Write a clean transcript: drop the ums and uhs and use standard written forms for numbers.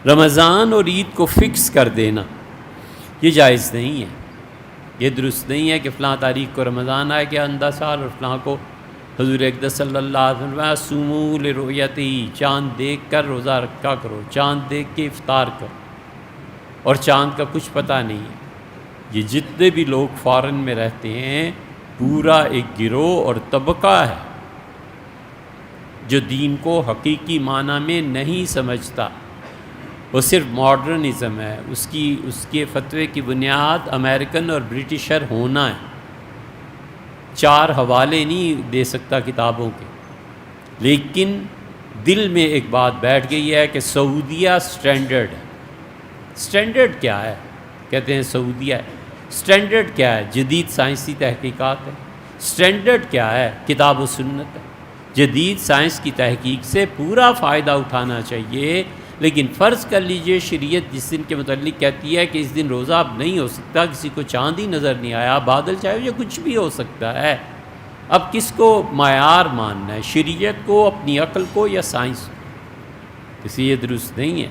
رمضان اور عید کو فکس کر دینا یہ جائز نہیں ہے، یہ درست نہیں ہے کہ فلاں تاریخ کو رمضان آئے گیا اندھا سال اور فلاں کو حضور اقدس صلی اللہ علیہ وسلم صوموا لرؤیتہ، چاند دیکھ کر روزہ رکھا کرو، چاند دیکھ کے افطار کرو، اور چاند کا کچھ پتہ نہیں ہے۔ یہ جتنے بھی لوگ فارن میں رہتے ہیں پورا ایک گروہ اور طبقہ ہے جو دین کو حقیقی معنی میں نہیں سمجھتا، وہ صرف ماڈرنزم ہے، اس کے فتوے کی بنیاد امریکن اور برٹشر ہونا ہے۔ 4 حوالے نہیں دے سکتا کتابوں کے، لیکن دل میں ایک بات بیٹھ گئی ہے کہ سعودیہ سٹینڈرڈ ہے۔ سٹینڈرڈ کیا ہے؟ کہتے ہیں سعودیہ ہے۔ سٹینڈرڈ کیا ہے؟ جدید سائنسی تحقیقات ہے۔ سٹینڈرڈ کیا ہے؟ کتاب و سنت ہے۔ جدید سائنس کی تحقیق سے پورا فائدہ اٹھانا چاہیے، لیکن فرض کر لیجئے شریعت جس دن کے متعلق کہتی ہے کہ اس دن روزہ اب نہیں ہو سکتا، کسی کو چاند ہی نظر نہیں آیا، بادل چاہے یا کچھ بھی ہو سکتا ہے، اب کس کو معیار ماننا ہے؟ شریعت کو، اپنی عقل کو، یا سائنس کو؟ اس لیے یہ درست نہیں ہے۔